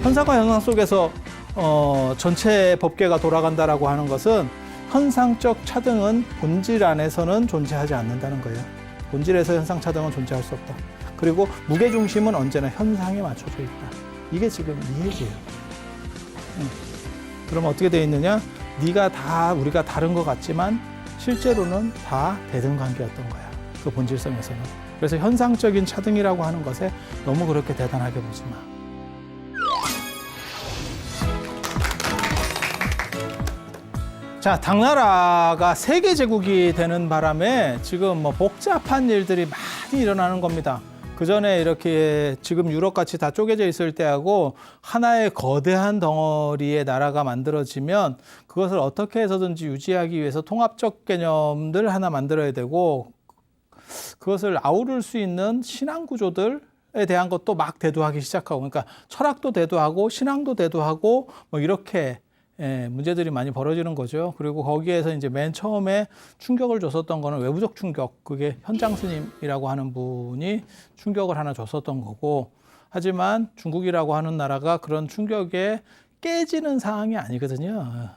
현상과 현상 속에서 전체 법계가 돌아간다라고 하는 것은 현상적 차등은 본질 안에서는 존재하지 않는다는 거예요. 본질에서 현상 차등은 존재할 수 없다. 그리고 무게중심은 언제나 현상에 맞춰져 있다. 이게 지금 이 얘기예요. 그럼 어떻게 되어 있느냐? 네가 다 우리가 다른 것 같지만 실제로는 다 대등관계였던 거야. 그 본질성에서는. 그래서 현상적인 차등이라고 하는 것에 너무 그렇게 대단하게 보지 마. 자, 당나라가 세계 제국이 되는 바람에 지금 뭐 복잡한 일들이 많이 일어나는 겁니다. 그 전에 이렇게 지금 유럽같이 다 쪼개져 있을 때하고 하나의 거대한 덩어리의 나라가 만들어지면 그것을 어떻게 해서든지 유지하기 위해서 통합적 개념들 하나 만들어야 되고 그것을 아우를 수 있는 신앙 구조들에 대한 것도 막 대두하기 시작하고 그러니까 철학도 대두하고 신앙도 대두하고 뭐 이렇게 문제들이 많이 벌어지는 거죠. 그리고 거기에서 이제 맨 처음에 충격을 줬었던 거는 외부적 충격. 그게 현장 스님이라고 하는 분이 충격을 하나 줬었던 거고. 하지만 중국이라고 하는 나라가 그런 충격에 깨지는 상황이 아니거든요.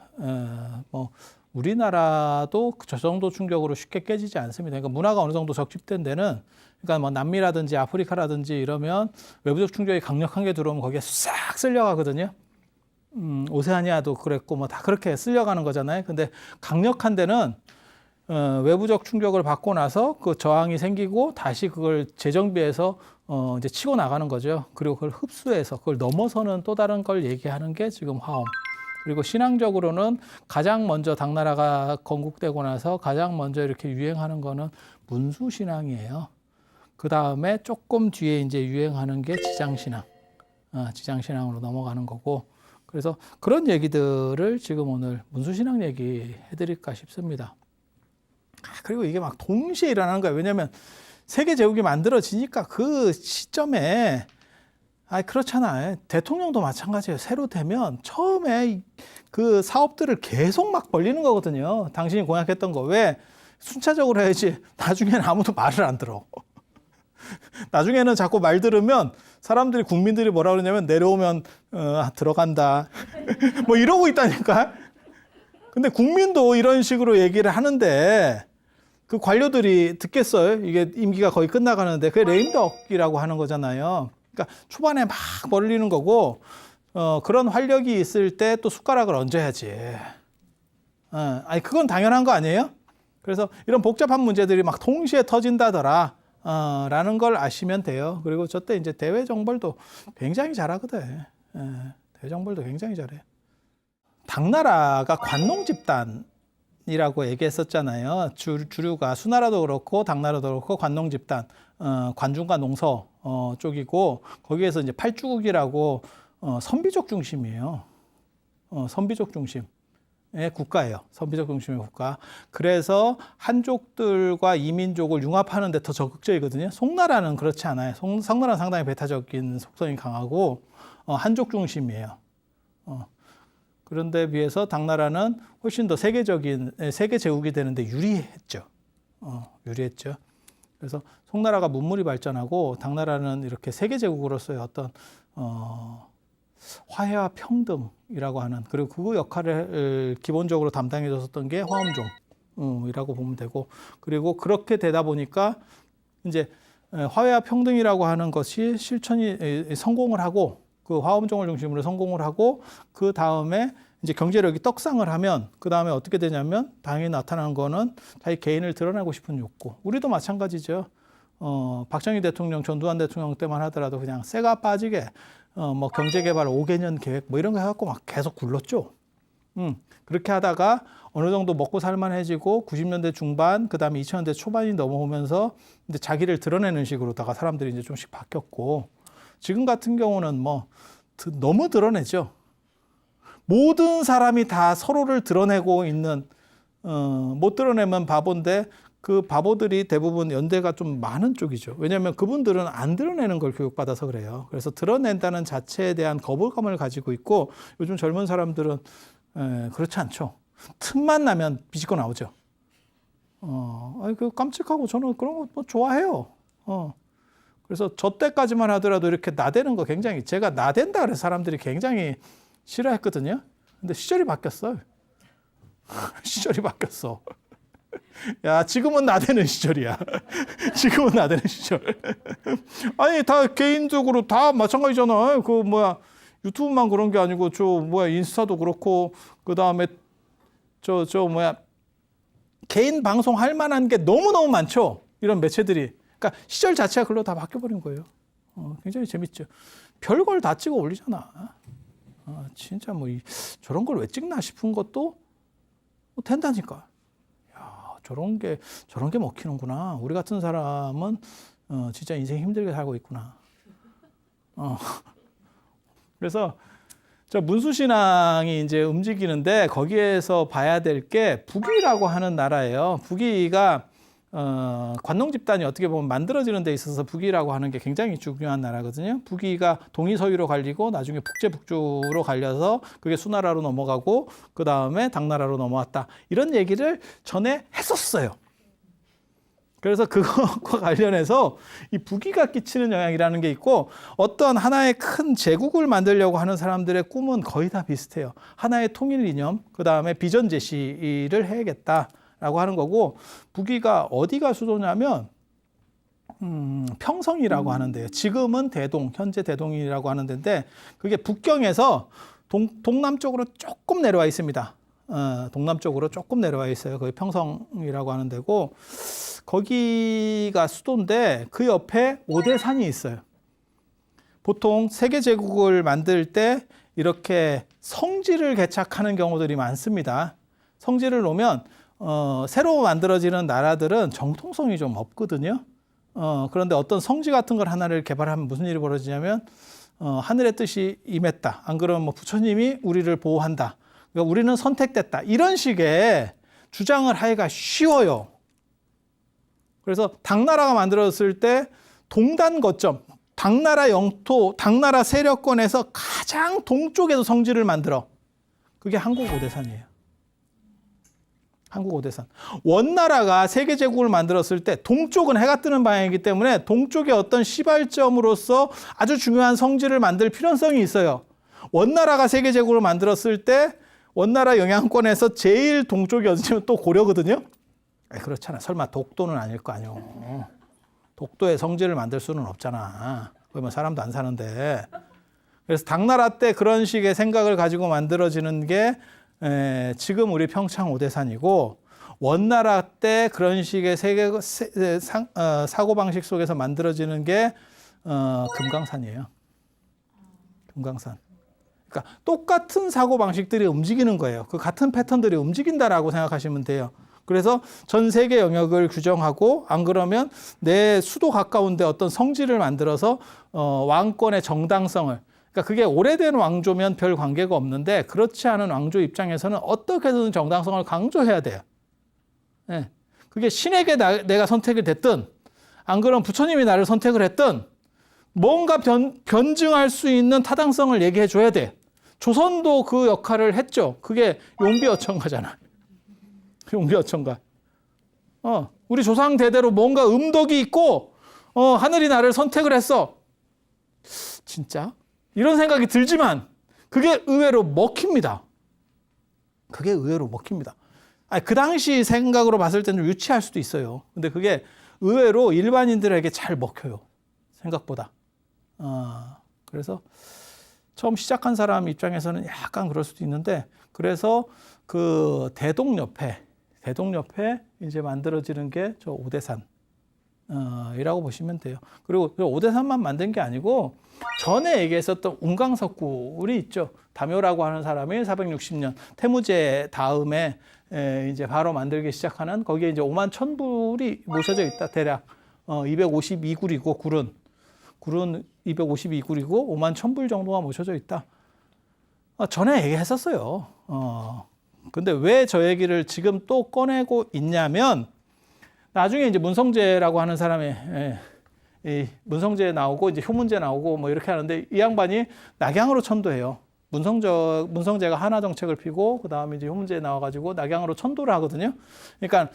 뭐 우리나라도 저 정도 충격으로 쉽게 깨지지 않습니다. 그러니까 문화가 어느 정도 적집된 데는 그러니까 뭐 남미라든지 아프리카라든지 이러면 외부적 충격이 강력한 게 들어오면 거기에 싹 쓸려가거든요. 오세아니아도 그랬고 뭐 다 그렇게 쓸려가는 거잖아요. 근데 강력한 데는 외부적 충격을 받고 나서 그 저항이 생기고 다시 그걸 재정비해서 이제 치고 나가는 거죠. 그리고 그걸 흡수해서 그걸 넘어서는 또 다른 걸 얘기하는 게 지금 화엄. 그리고 신앙적으로는 가장 먼저 당나라가 건국되고 나서 가장 먼저 이렇게 유행하는 거는 문수신앙이에요. 그 다음에 조금 뒤에 이제 유행하는 게 지장신앙. 지장신앙으로 넘어가는 거고. 그래서 그런 얘기들을 지금 오늘 문수신앙 얘기 해드릴까 싶습니다. 그리고 이게 막 동시에 일어나는 거예요. 왜냐하면 세계 제국이 만들어지니까 그 시점에 그렇잖아요. 대통령도 마찬가지예요. 새로 되면 처음에 그 사업들을 계속 막 벌리는 거거든요. 당신이 공약했던 거. 왜? 순차적으로 해야지. 나중에는 아무도 말을 안 들어. 나중에는 자꾸 말 들으면 사람들이 국민들이 뭐라 그러냐면 내려오면 들어간다 뭐 이러고 있다니까. 근데 국민도 이런 식으로 얘기를 하는데 그 관료들이 듣겠어요? 이게 임기가 거의 끝나가는데 그게 레임덕이라고 하는 거잖아요. 그러니까 초반에 막 벌리는 거고 그런 활력이 있을 때 또 숟가락을 얹어야지. 그건 당연한 거 아니에요? 그래서 이런 복잡한 문제들이 막 동시에 터진다더라. 라는 걸 아시면 돼요. 그리고 저때 이제 대외 정벌도 굉장히 잘하거든. 대외 정벌도 굉장히 잘해. 당나라가 관농 집단이라고 얘기했었잖아요. 주류가 수나라도 그렇고 당나라도 그렇고 관농 집단, 관중과 농서 쪽이고 거기에서 이제 팔주국이라고 선비족 중심이에요. 선비족 중심. 의 국가예요. 선비적 중심의 국가. 그래서 한족들과 이민족을 융합하는 데 더 적극적이거든요. 송나라는 그렇지 않아요. 송나라는 상당히 배타적인 속성이 강하고 한족 중심이에요. 그런데 비해서 당나라는 훨씬 더 세계 제국이 되는데 유리했죠. 유리했죠. 그래서 송나라가 문물이 발전하고 당나라는 이렇게 세계 제국으로서의 어떤 화해와 평등이라고 하는 그리고 그 역할을 기본적으로 담당해 줬었던 게 화엄종이라고 보면 되고 그리고 그렇게 되다 보니까 이제 화해와 평등이라고 하는 것이 실천이 성공을 하고 그 화엄종을 중심으로 성공을 하고 그 다음에 이제 경제력이 떡상을 하면 그 다음에 어떻게 되냐면 당연히 나타나는 거는 자기 개인을 드러내고 싶은 욕구. 우리도 마찬가지죠. 박정희 대통령, 전두환 대통령 때만 하더라도 그냥 쇠가 빠지게 뭐 경제개발 5개년 계획 뭐 이런 거 해갖고 막 계속 굴렀죠. 그렇게 하다가 어느 정도 먹고 살만해지고 90년대 중반 그다음에 2000년대 초반이 넘어오면서 이제 자기를 드러내는 식으로다가 사람들이 이제 좀씩 바뀌었고 지금 같은 경우는 뭐 너무 드러내죠. 모든 사람이 다 서로를 드러내고 있는 못 드러내면 바보인데 그 바보들이 대부분 연대가 좀 많은 쪽이죠. 왜냐하면 그분들은 안 드러내는 걸 교육받아서 그래요. 그래서 드러낸다는 자체에 대한 거부감을 가지고 있고 요즘 젊은 사람들은 그렇지 않죠. 틈만 나면 비집고 나오죠. 그 깜찍하고 저는 그런 거 뭐 좋아해요. 그래서 저 때까지만 하더라도 이렇게 나대는 거 굉장히, 제가 나댄다 그래서 사람들이 굉장히 싫어했거든요. 근데 시절이 바뀌었어요. 시절이 바뀌었어. 야, 지금은 나대는 시절이야. 지금은 나대는 시절. 아니, 다 개인적으로 다 마찬가지잖아. 그 유튜브만 그런 게 아니고 인스타도 그렇고, 그 다음에 개인 방송 할 만한 게 너무너무 많죠. 이런 매체들이. 그러니까 시절 자체가 글로 다 바뀌어버린 거예요. 굉장히 재밌죠. 별걸 다 찍어 올리잖아. 진짜 저런 걸 왜 찍나 싶은 것도 된다니까. 야, 저런 게 먹히는구나. 우리 같은 사람은 진짜 인생 힘들게 살고 있구나. 그래서 저 문수신앙이 이제 움직이는데 거기에서 봐야 될 게 북위라고 하는 나라예요. 북위가 관농 집단이 어떻게 보면 만들어지는 데 있어서 북위라고 하는 게 굉장히 중요한 나라거든요. 북위가 동이서유로 갈리고 나중에 북제북주로 갈려서 그게 수나라로 넘어가고 그 다음에 당나라로 넘어왔다. 이런 얘기를 전에 했었어요. 그래서 그것과 관련해서 이 북위가 끼치는 영향이라는 게 있고, 어떤 하나의 큰 제국을 만들려고 하는 사람들의 꿈은 거의 다 비슷해요. 하나의 통일 이념, 그 다음에 비전 제시를 해야겠다라고 하는 거고, 북위가 어디가 수도냐면 평성이라고 하는데요. 지금은 대동, 현재 대동이라고 하는 데인데, 그게 북경에서 동남쪽으로 조금 내려와 있습니다. 동남쪽으로 조금 내려와 있어요. 거기 평성이라고 하는 데고, 거기가 수도인데 그 옆에 오대산이 있어요. 보통 세계제국을 만들 때 이렇게 성지를 개척하는 경우들이 많습니다. 성지를 놓으면 새로 만들어지는 나라들은 정통성이 좀 없거든요. 그런데 어떤 성지 같은 걸 하나를 개발하면 무슨 일이 벌어지냐면 하늘의 뜻이 임했다. 안 그러면 부처님이 우리를 보호한다. 그러니까 우리는 선택됐다. 이런 식의 주장을 하기가 쉬워요. 그래서 당나라가 만들어졌을 때 동단 거점, 당나라 영토, 당나라 세력권에서 가장 동쪽에서 성지를 만들어. 그게 한국 오대산이에요. 한국 오대산. 원나라가 세계제국을 만들었을 때 동쪽은 해가 뜨는 방향이기 때문에 동쪽의 어떤 시발점으로서 아주 중요한 성지를 만들 필요성이 있어요. 원나라가 세계제국을 만들었을 때 원나라 영향권에서 제일 동쪽이 어디냐면 또 고려거든요. 그렇잖아. 설마 독도는 아닐 거 아니오. 독도에 성지를 만들 수는 없잖아. 그러면 사람도 안 사는데. 그래서 당나라 때 그런 식의 생각을 가지고 만들어지는 게 지금 우리 평창 오대산이고, 원나라 때 그런 식의 사고방식 속에서 만들어지는 게 금강산이에요. 금강산. 그러니까 똑같은 사고방식들이 움직이는 거예요. 그 같은 패턴들이 움직인다라고 생각하시면 돼요. 그래서 전 세계 영역을 규정하고, 안 그러면 내 수도 가까운데 어떤 성지를 만들어서 왕권의 정당성을, 그러니까 그게 오래된 왕조면 별 관계가 없는데, 그렇지 않은 왕조 입장에서는 어떻게든 정당성을 강조해야 돼요. 네. 그게 신에게 내가 선택이 됐든, 안 그러면 부처님이 나를 선택을 했든, 뭔가 변증할 수 있는 타당성을 얘기해 줘야 돼. 조선도 그 역할을 했죠. 그게 용비어천가잖아. 용비어천가. 우리 조상 대대로 뭔가 음덕이 있고, 하늘이 나를 선택을 했어. 진짜? 이런 생각이 들지만, 그게 의외로 먹힙니다. 그게 의외로 먹힙니다. 그 당시 생각으로 봤을 때는 좀 유치할 수도 있어요. 근데 그게 의외로 일반인들에게 잘 먹혀요. 생각보다. 그래서 처음 시작한 사람 입장에서는 약간 그럴 수도 있는데, 그래서 그 대동 옆에 이제 만들어지는 게 저 오대산 이라고 보시면 돼요. 그리고 그 오대산만 만든 게 아니고 전에 얘기했었던 운강석굴이 있죠. 다묘라고 하는 사람이 460년 태무제 다음에 이제 바로 만들기 시작하는, 거기에 이제 5만 1,000불이 모셔져 있다. 대략 252굴이고 굴은 252굴이고 5만 1,000불 정도가 모셔져 있다. 전에 얘기했었어요. 근데 왜 저 얘기를 지금 또 꺼내고 있냐면, 나중에 이제 문성재라고 하는 사람이 문성재 나오고 이제 효문재 나오고 뭐 이렇게 하는데, 이 양반이 낙양으로 천도해요. 문성재가 하나 정책을 피고, 그 다음에 이제 효문재 나와가지고 낙양으로 천도를 하거든요. 그러니까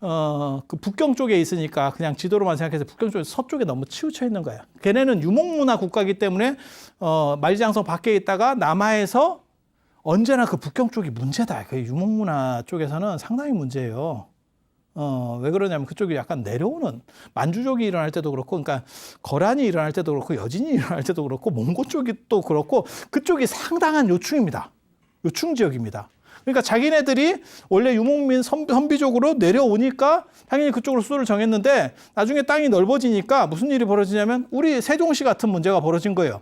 그 북경 쪽에 있으니까 그냥 지도로만 생각해서 북경 쪽에 서쪽에 너무 치우쳐 있는 거야. 걔네는 유목문화 국가이기 때문에 만리장성 밖에 있다가 남하에서 언제나 그 북경 쪽이 문제다. 그 유목문화 쪽에서는 상당히 문제예요. 왜 그러냐면 그쪽이 약간 내려오는 만주족이 일어날 때도 그렇고, 그러니까 거란이 일어날 때도 그렇고, 여진이 일어날 때도 그렇고, 몽고 쪽이 또 그렇고, 그쪽이 상당한 요충입니다. 요충 지역입니다. 그러니까 자기네들이 원래 유목민 선비족으로 내려오니까 당연히 그쪽으로 수도를 정했는데 나중에 땅이 넓어지니까 무슨 일이 벌어지냐면 우리 세종시 같은 문제가 벌어진 거예요.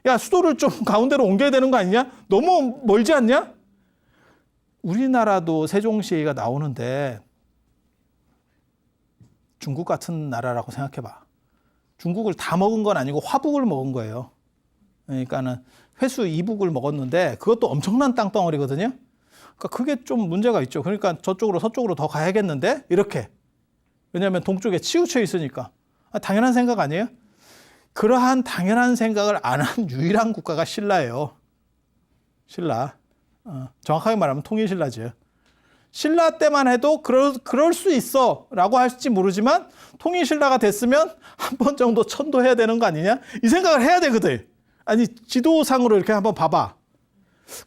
야, 수도를 좀 가운데로 옮겨야 되는 거 아니냐? 너무 멀지 않냐? 우리나라도 세종시가 나오는데 중국 같은 나라라고 생각해봐. 중국을 다 먹은 건 아니고 화북을 먹은 거예요. 그러니까는 회수 이북을 먹었는데 그것도 엄청난 땅덩어리거든요. 그러니까 그게 좀 문제가 있죠. 그러니까 저쪽으로 서쪽으로 더 가야겠는데 이렇게. 왜냐하면 동쪽에 치우쳐 있으니까. 당연한 생각 아니에요? 그러한 당연한 생각을 안 한 유일한 국가가 신라예요. 신라. 정확하게 말하면 통일신라죠. 신라 때만 해도 그럴 수 있어 라고 할지 모르지만 통일신라가 됐으면 한 번 정도 천도해야 되는 거 아니냐? 이 생각을 해야 되거든. 아니 지도상으로 이렇게 한번 봐봐.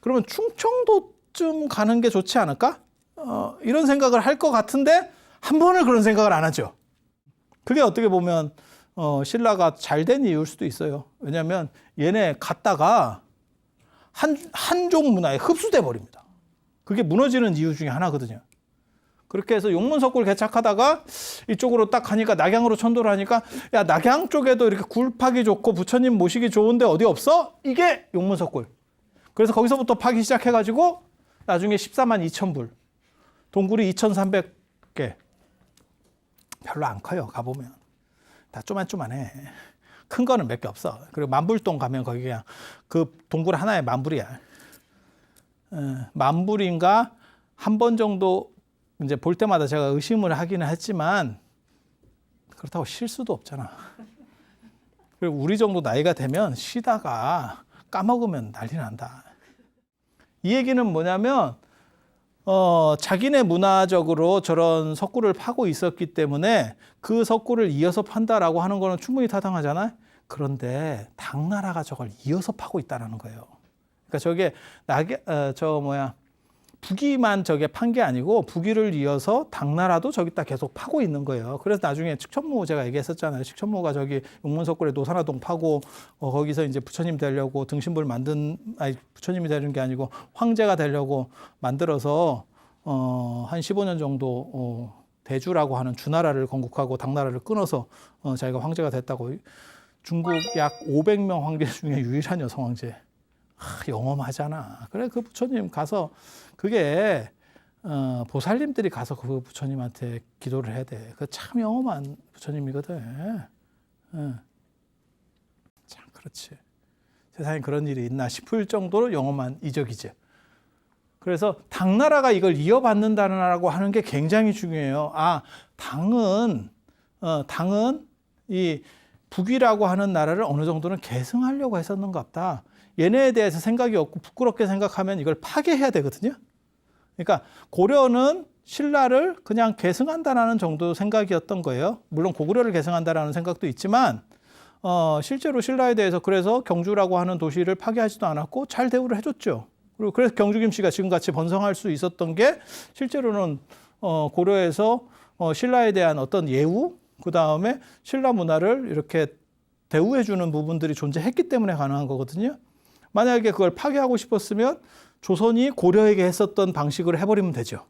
그러면 충청도쯤 가는 게 좋지 않을까? 이런 생각을 할 것 같은데 한 번을 그런 생각을 안 하죠. 그게 어떻게 보면 신라가 잘 된 이유일 수도 있어요. 왜냐하면 얘네 갔다가 한족 문화에 흡수돼 버립니다. 그게 무너지는 이유 중에 하나거든요. 그렇게 해서 용문석굴 개척하다가 이쪽으로 딱 가니까 낙양으로 천도를 하니까 야, 낙양 쪽에도 이렇게 굴 파기 좋고 부처님 모시기 좋은데 어디 없어? 이게 용문석굴. 그래서 거기서부터 파기 시작해가지고 나중에 14만 2천 불. 동굴이 2,300개. 별로 안 커요. 가보면. 다 쪼만쪼만해. 큰 거는 몇 개 없어. 그리고 만불동 가면 거기 그냥 그 동굴 하나에 만불이야. 만불인가 한 번 정도 이제 볼 때마다 제가 의심을 하기는 했지만 그렇다고 쉴 수도 없잖아. 그리고 우리 정도 나이가 되면 쉬다가 까먹으면 난리 난다. 이 얘기는 뭐냐면 자기네 문화적으로 저런 석굴을 파고 있었기 때문에 그 석굴을 이어서 판다라고 하는 거는 충분히 타당하잖아요. 그런데 당나라가 저걸 이어서 파고 있다는 거예요. 그러니까 저게 북이만 저게 판 게 아니고 북이를 이어서 당나라도 저기다 계속 파고 있는 거예요. 그래서 나중에 칙천무 제가 얘기했었잖아요. 칙천무가 저기 용문석굴에 노산화동 파고 거기서 이제 부처님 되려고 등신불 부처님이 되는 게 아니고 황제가 되려고 만들어서 한 15년 정도 대주라고 하는 주나라를 건국하고 당나라를 끊어서 자기가 황제가 됐다고. 중국 약 500명 황제 중에 유일한 여성 황제. 영험하잖아. 그래 그 부처님 가서 그게 보살님들이 가서 그 부처님한테 기도를 해야 돼. 그 참 영험한 부처님이거든. 참 그렇지. 세상에 그런 일이 있나 싶을 정도로 영험한 이적이지. 그래서 당나라가 이걸 이어받는다라고 하는 게 굉장히 중요해요. 당은 이 북이라고 하는 나라를 어느 정도는 계승하려고 했었는가 보다. 얘네에 대해서 생각이 없고 부끄럽게 생각하면 이걸 파괴해야 되거든요. 그러니까 고려는 신라를 그냥 계승한다라는 정도 생각이었던 거예요. 물론 고구려를 계승한다라는 생각도 있지만 실제로 신라에 대해서 그래서 경주라고 하는 도시를 파괴하지도 않았고 잘 대우를 해줬죠. 그리고 그래서 경주김씨가 지금같이 번성할 수 있었던 게 실제로는 고려에서 신라에 대한 어떤 예우, 그 다음에 신라 문화를 이렇게 대우해주는 부분들이 존재했기 때문에 가능한 거거든요. 만약에 그걸 파괴하고 싶었으면 조선이 고려에게 했었던 방식으로 해버리면 되죠.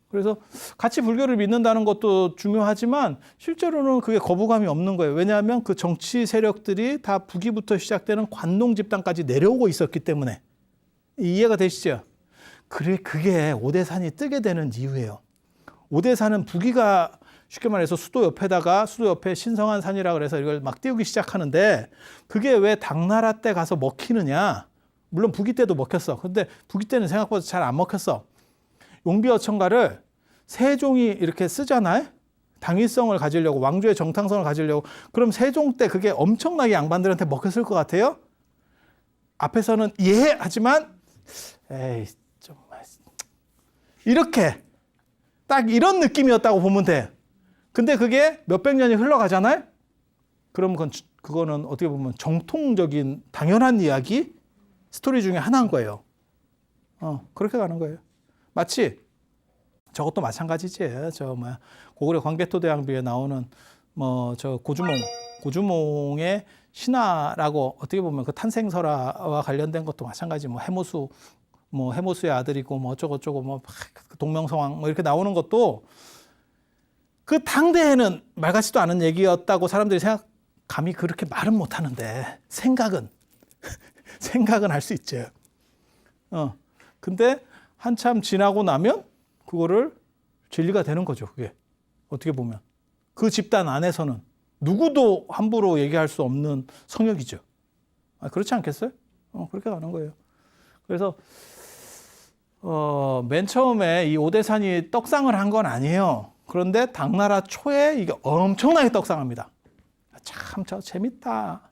그래서 같이 불교를 믿는다는 것도 중요하지만 실제로는 그게 거부감이 없는 거예요. 왜냐하면 그 정치 세력들이 다 북위부터 시작되는 관농 집단까지 내려오고 있었기 때문에. 이해가 되시죠? 그게 오대산이 뜨게 되는 이유예요. 오대산은 북위가 쉽게 말해서 수도 옆에 신성한 산이라 그래서 이걸 막 띄우기 시작하는데 그게 왜 당나라 때 가서 먹히느냐? 물론 북위 때도 먹혔어. 근데 북위 때는 생각보다 잘 안 먹혔어. 용비어천가를 세종이 이렇게 쓰잖아요. 당위성을 가지려고, 왕조의 정탕성을 가지려고. 그럼 세종 때 그게 엄청나게 양반들한테 먹혔을 것 같아요? 앞에서는 하지만 에이 좀 이렇게 딱 이런 느낌이었다고 보면 돼. 근데 그게 몇백 년이 흘러가잖아요. 그러면 그거는 어떻게 보면 정통적인 당연한 이야기 스토리 중에 하나인 거예요. 그렇게 가는 거예요. 마치 저것도 마찬가지지. 고구려 광개토대왕비에 나오는 고주몽의 신화라고 어떻게 보면 그 탄생설화와 관련된 것도 마찬가지. 해모수의 아들이고 어쩌고저쩌고 동명성왕 이렇게 나오는 것도 그 당대에는 말 같지도 않은 얘기였다고 사람들이 감히 그렇게 말은 못 하는데 생각은 할 수 있죠. 근데 한참 지나고 나면 그거를 진리가 되는 거죠. 그게 어떻게 보면 그 집단 안에서는 누구도 함부로 얘기할 수 없는 성역이죠. 그렇지 않겠어요? 그렇게 가는 거예요. 그래서 맨 처음에 이 오대산이 떡상을 한 건 아니에요. 그런데 당나라 초에 이게 엄청나게 떡상합니다. 참 저 재밌다.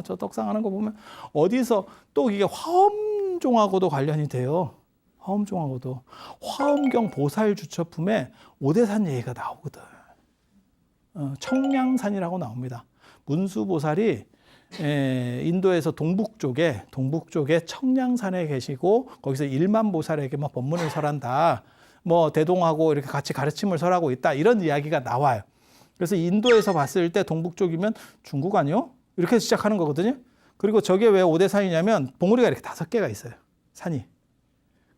저 떡상하는 거 보면 어디서 또 이게 화엄종하고도 관련이 돼요. 화엄종하고도 화엄경 보살 주처품에 오대산 얘기가 나오거든. 청량산이라고 나옵니다. 문수보살이 인도에서 동북 쪽에 청량산에 계시고 거기서 일만보살에게 법문을 설한다. 대동하고 이렇게 같이 가르침을 설하고 있다. 이런 이야기가 나와요. 그래서 인도에서 봤을 때 동북 쪽이면 중국 아니요? 이렇게 시작하는 거거든요. 그리고 저게 왜 오대산이냐면 봉우리가 이렇게 5개가 있어요. 산이.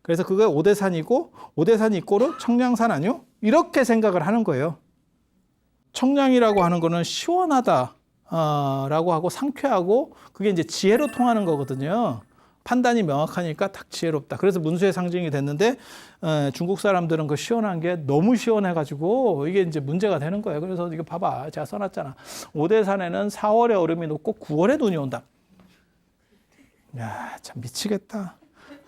그래서 그게 오대산이고 오대산이 이꼬르 청량산 아니요? 이렇게 생각을 하는 거예요. 청량이라고 하는 거는 시원하다 라고 하고 상쾌하고 그게 이제 지혜로 통하는 거거든요. 판단이 명확하니까 딱 지혜롭다. 그래서 문수의 상징이 됐는데 중국 사람들은 그 시원한 게 너무 시원해가지고 이게 이제 문제가 되는 거예요. 그래서 이거 봐봐. 제가 써놨잖아. 오대산에는 4월에 얼음이 녹고 9월에 눈이 온다. 야, 참 미치겠다.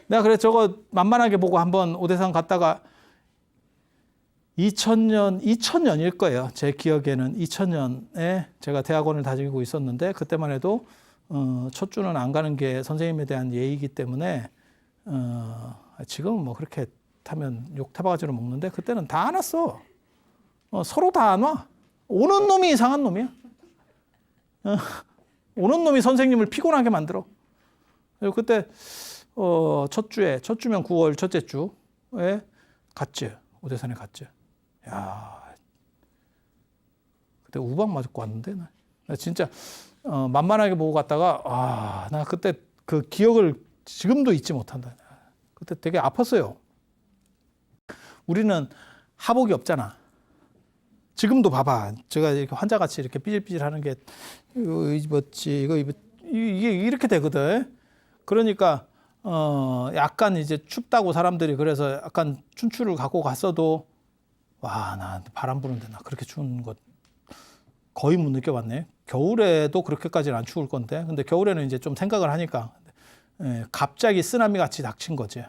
내가 그래 저거 만만하게 보고 한번 오대산 갔다가 2000년일 거예요. 제 기억에는 2000년에 제가 대학원을 다니고 있었는데 그때만 해도 첫 주는 안 가는 게 선생님에 대한 예의이기 때문에 지금은 그렇게 타면 욕 타바가지로 먹는데 그때는 다 안 왔어. 서로 다 안 와. 오는 놈이 이상한 놈이야. 오는 놈이 선생님을 피곤하게 만들어. 그리고 그때 첫 주면 9월 첫째 주에 갔지. 오대산에 갔지. 야, 그때 우박 맞고 왔는데 나 진짜 만만하게 보고 갔다가 나 그때 그 기억을 지금도 잊지 못한다. 그때 되게 아팠어요. 우리는 하복이 없잖아. 지금도 봐봐. 제가 이렇게 환자같이 이렇게 삐질삐질하는 게 이거 입었지, 이게 이렇게 되거든. 그러니까 약간 이제 춥다고 사람들이 그래서 약간 춘추를 갖고 갔어도 나 바람 부는데 나 그렇게 추운 거 거의 못 느껴봤네. 겨울에도 그렇게까지는 안 추울 건데 근데 겨울에는 이제 좀 생각을 하니까 갑자기 쓰나미 같이 닥친 거지.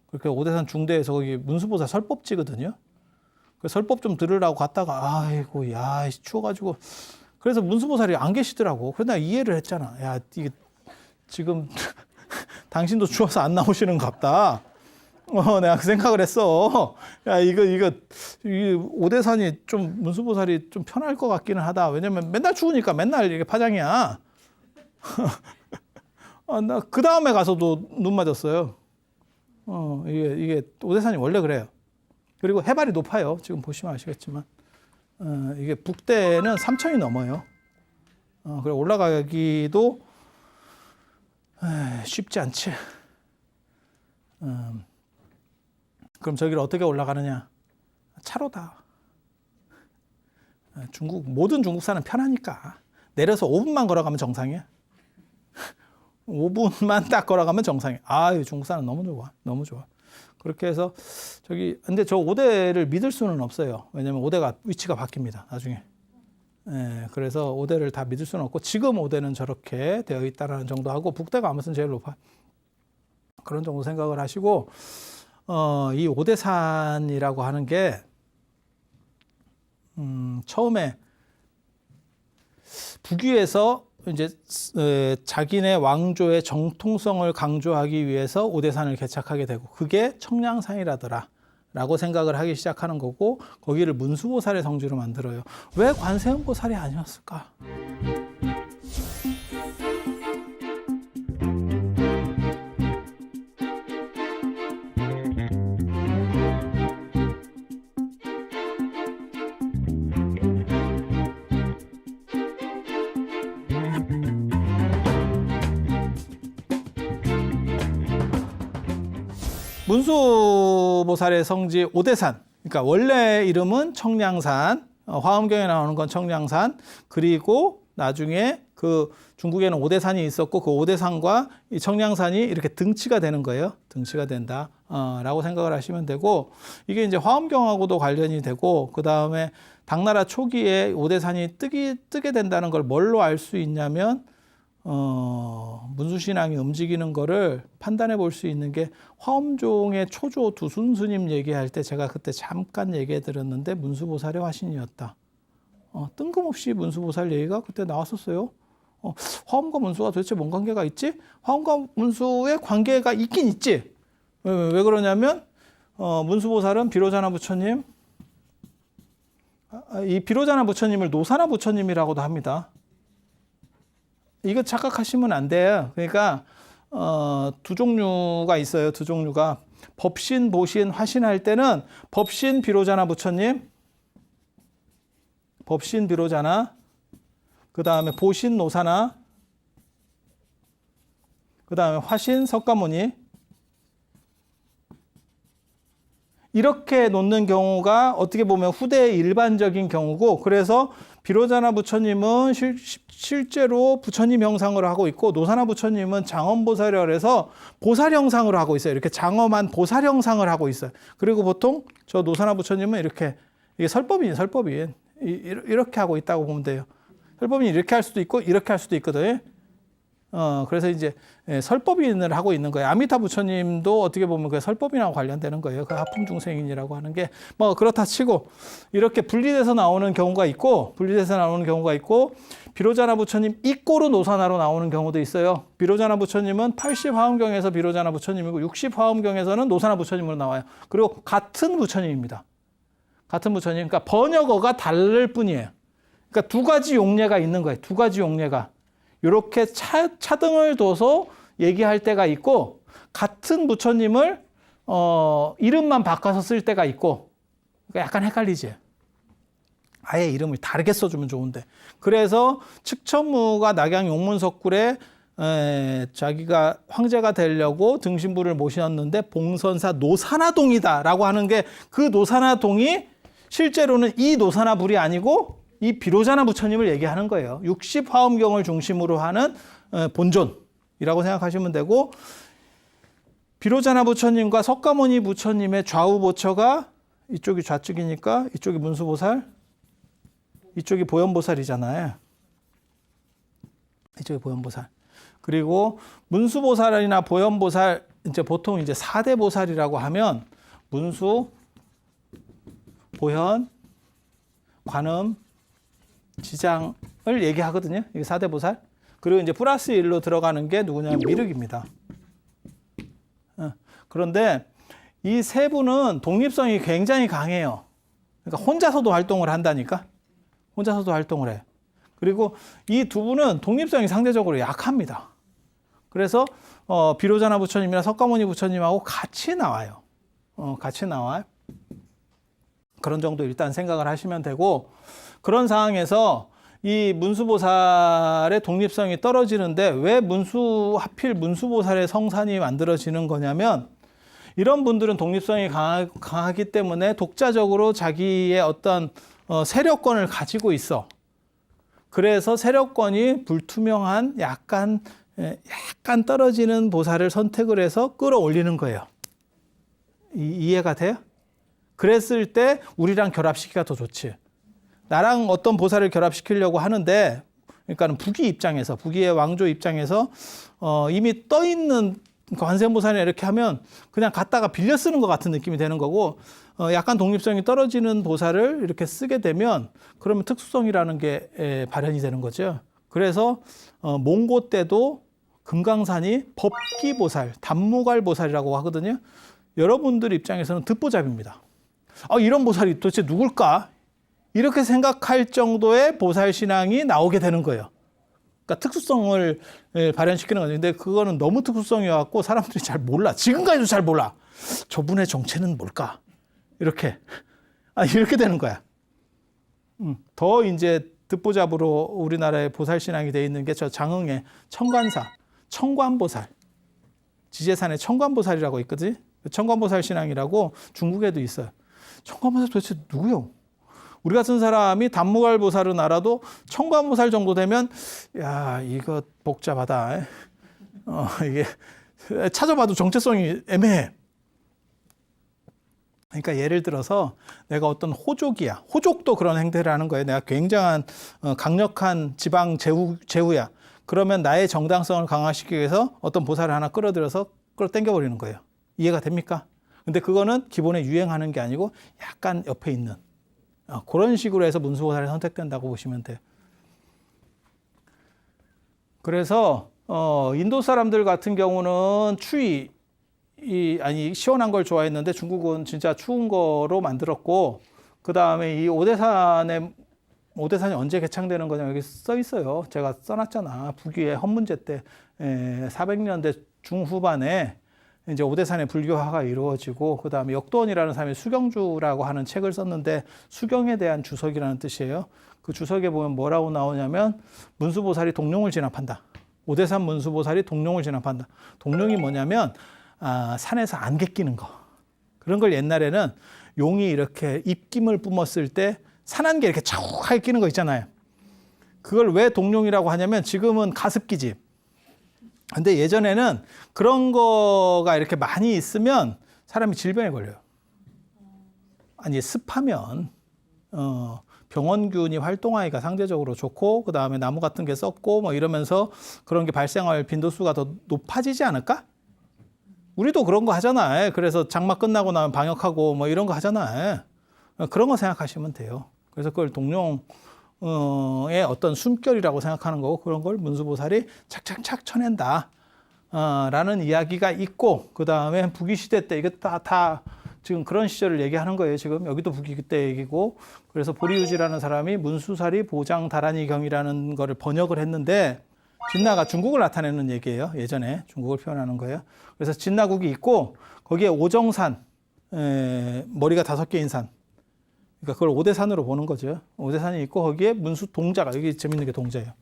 그렇게 오대산 중대에서 거기 문수보살 설법지거든요. 그 설법 좀 들으라고 갔다가 아이고 야 추워가지고 그래서 문수보살이 안 계시더라고. 그래서 내가 이해를 했잖아. 야 이게 지금 당신도 추워서 안 나오시는갑다. 내가 그 생각을 했어. 야, 이거 오대산이 좀 문수보살이 좀 편할 것 같기는 하다. 왜냐면 맨날 추우니까 맨날 이게 파장이야. 나 그 다음에 가서도 눈 맞았어요. 이게 오대산이 원래 그래요. 그리고 해발이 높아요. 지금 보시면 아시겠지만. 이게 북대는 3,000이 넘어요. 그래 올라가기도 쉽지 않지. 그럼 저기를 어떻게 올라가느냐? 차로다. 모든 중국산은 편하니까. 내려서 5분만 걸어가면 정상이야. 5분만 딱 걸어가면 정상이야. 중국산은 너무 좋아. 너무 좋아. 그렇게 해서 근데 저 5대를 믿을 수는 없어요. 왜냐면 5대가 위치가 바뀝니다. 나중에. 그래서 5대를 다 믿을 수는 없고 지금 5대는 저렇게 되어 있다는 정도 하고 북대가 아무튼 제일 높아. 그런 정도 생각을 하시고 이 오대산이라고 하는 게 처음에 북위에서 이제 자기네 왕조의 정통성을 강조하기 위해서 오대산을 개척하게 되고 그게 청량산이라더라. 라고 생각을 하기 시작하는 거고 거기를 문수보살의 성지로 만들어요. 왜 관세음보살이 아니었을까? 문수보살의 성지 오대산, 그러니까 원래 이름은 청량산, 화엄경에 나오는 건 청량산, 그리고 나중에 그 중국에는 오대산이 있었고 그 오대산과 이 청량산이 이렇게 등치가 되는 거예요. 등치가 된다 라고 생각을 하시면 되고, 이게 이제 화엄경하고도 관련이 되고, 그 다음에 당나라 초기에 오대산이 뜨게 된다는 걸 뭘로 알 수 있냐면 문수신앙이 움직이는 거를 판단해 볼 수 있는 게 화엄종의 초조 두순스님 얘기할 때 제가 그때 잠깐 얘기해 드렸는데 문수보살의 화신이었다. 뜬금없이 문수보살 얘기가 그때 나왔었어요. 화엄과 문수가 도대체 뭔 관계가 있지? 화엄과 문수의 관계가 있긴 있지. 왜 그러냐면 문수보살은 비로자나 부처님, 이 비로자나 부처님을 노사나 부처님이라고도 합니다. 이거 착각하시면 안 돼요. 그러니까 두 종류가 있어요. 두 종류가 법신, 보신, 화신할 때는 법신 비로자나 부처님, 법신 비로자나, 그 다음에 보신 노사나, 그 다음에 화신 석가모니, 이렇게 놓는 경우가 어떻게 보면 후대의 일반적인 경우고, 그래서 비로자나 부처님은 실제로 부처님 형상으로 하고 있고, 노사나 부처님은 장엄보살이라 그래서 보살 형상으로 하고 있어요. 이렇게 장엄한 보살 형상을 하고 있어요. 그리고 보통 저 노사나 부처님은 이렇게, 이게 설법인 이렇게 하고 있다고 보면 돼요. 설법인이 이렇게 할 수도 있고 이렇게 할 수도 있거든. 그래서 이제 설법인을 하고 있는 거예요. 아미타 부처님도 어떻게 보면 그 설법인하고 관련되는 거예요. 그 하품 중생인이라고 하는 게 뭐 그렇다 치고, 이렇게 분리돼서 나오는 경우가 있고, 비로자나 부처님 이꼬르 노사나로 나오는 경우도 있어요. 비로자나 부처님은 80화엄경에서 비로자나 부처님이고 60화엄경에서는 노사나 부처님으로 나와요. 그리고 같은 부처님입니다. 같은 부처님. 그러니까 번역어가 다를 뿐이에요. 그러니까 두 가지 용례가 있는 거예요. 두 가지 용례가. 이렇게 차등을 둬서 얘기할 때가 있고, 같은 부처님을 이름만 바꿔서 쓸 때가 있고, 그러니까 약간 헷갈리지. 아예 이름을 다르게 써주면 좋은데. 그래서 측천무가 낙양 용문석굴에 자기가 황제가 되려고 등신부를 모셨는데 봉선사 노사나동이다라고 하는 게, 그 노사나동이 실제로는 이 노사나불이 아니고 이 비로자나 부처님을 얘기하는 거예요. 60화엄경을 중심으로 하는 본존이라고 생각하시면 되고, 비로자나 부처님과 석가모니 부처님의 좌우 보처가, 이쪽이 좌측이니까 이쪽이 문수보살, 이쪽이 보현보살이잖아요. 이쪽이 보현보살. 그리고 문수보살이나 보현보살, 이제 보통 이제 4대 보살이라고 하면 문수, 보현, 관음, 지장을 얘기하거든요. 이게 4대 보살. 그리고 이제 플러스 1로 들어가는 게 누구냐면 미륵입니다. 그런데 이 세 분은 독립성이 굉장히 강해요. 그러니까 혼자서도 활동을 한다니까. 혼자서도 활동을 해. 그리고 이 두 분은 독립성이 상대적으로 약합니다. 그래서 비로자나 부처님이나 석가모니 부처님하고 같이 나와요. 같이 나와요. 그런 정도 일단 생각을 하시면 되고, 그런 상황에서 이 문수보살의 독립성이 떨어지는데 왜 하필 문수보살의 성산이 만들어지는 거냐면, 이런 분들은 독립성이 강하기 때문에 독자적으로 자기의 어떤 세력권을 가지고 있어. 그래서 세력권이 불투명한 약간 떨어지는 보살을 선택을 해서 끌어올리는 거예요. 이해가 돼요? 그랬을 때 우리랑 결합시키기가 더 좋지. 나랑 어떤 보살을 결합시키려고 하는데, 그러니까 부기의 왕조 입장에서 이미 떠 있는 관세음보살이나 이렇게 하면 그냥 갖다가 빌려 쓰는 것 같은 느낌이 되는 거고, 약간 독립성이 떨어지는 보살을 이렇게 쓰게 되면 그러면 특수성이라는 게 발현이 되는 거죠. 그래서 몽고 때도 금강산이 법기보살, 단무갈보살이라고 하거든요. 여러분들 입장에서는 듣보잡입니다. 이런 보살이 도대체 누굴까? 이렇게 생각할 정도의 보살 신앙이 나오게 되는 거예요. 그러니까 특수성을 발현시키는 거죠. 근데 그거는 너무 특수성이어갖고 사람들이 잘 몰라. 지금까지도 잘 몰라. 저분의 정체는 뭘까? 이렇게 되는 거야. 더 이제 듣보잡으로 우리나라의 보살 신앙이 돼 있는 게 저 장흥의 청관사, 청관보살, 지제산의 청관보살이라고 있거든. 청관보살 신앙이라고 중국에도 있어요. 청관보살 도대체 누구요? 우리 같은 사람이 단무갈보살은 알아도 청관보살 정도 되면 야 이거 복잡하다. 이게 찾아봐도 정체성이 애매해. 그러니까 예를 들어서 내가 어떤 호족이야. 호족도 그런 행태를 하는 거예요. 내가 굉장한 강력한 지방 제후야. 그러면 나의 정당성을 강화시키기 위해서 어떤 보살을 하나 끌어들여서 끌어당겨버리는 거예요. 이해가 됩니까? 근데 그거는 기본에 유행하는 게 아니고 약간 옆에 있는 그런 식으로 해서 문수보살이 선택된다고 보시면 돼요. 그래서 인도 사람들 같은 경우는 시원한 걸 좋아했는데 중국은 진짜 추운 거로 만들었고, 그 다음에 이 오대산이 언제 개창되는 거냐 여기 써 있어요. 제가 써놨잖아. 북위의 헌문제 때 400년대 중후반에 이제 오대산의 불교화가 이루어지고, 그 다음에 역도원이라는 사람이 수경주라고 하는 책을 썼는데 수경에 대한 주석이라는 뜻이에요. 그 주석에 보면 뭐라고 나오냐면 문수보살이 동룡을 진압한다. 오대산 문수보살이 동룡을 진압한다. 동룡이 뭐냐면 산에서 안개 끼는 거. 그런 걸 옛날에는 용이 이렇게 입김을 뿜었을 때 산안개 이렇게 차곡하게 끼는 거 있잖아요. 그걸 왜 동룡이라고 하냐면 지금은 가습기지. 근데 예전에는 그런 거가 이렇게 많이 있으면 사람이 질병에 걸려요. 습하면 병원균이 활동하기가 상대적으로 좋고, 그 다음에 나무 같은 게 썩고 뭐 이러면서 그런 게 발생할 빈도수가 더 높아지지 않을까? 우리도 그런 거 하잖아요. 그래서 장마 끝나고 나면 방역하고 뭐 이런 거 하잖아요. 그런 거 생각하시면 돼요. 그래서 그걸 동룡의 어떤 숨결이라고 생각하는 거고, 그런 걸 문수보살이 착착착 쳐낸다 라는 이야기가 있고, 그 다음에 북위시대 때 이게 다 지금 그런 시절을 얘기하는 거예요. 지금 여기도 북위 때 얘기고, 그래서 보리유지라는 사람이 문수살이 보장다라니경이라는 거를 번역을 했는데, 진나가 중국을 나타내는 얘기예요. 예전에 중국을 표현하는 거예요. 그래서 진나국이 있고 거기에 오정산, 머리가 5개인 산, 그러니까 그걸 오대산으로 보는 거죠. 오대산이 있고 거기에 문수 동자가, 여기 재밌는 게 동자예요.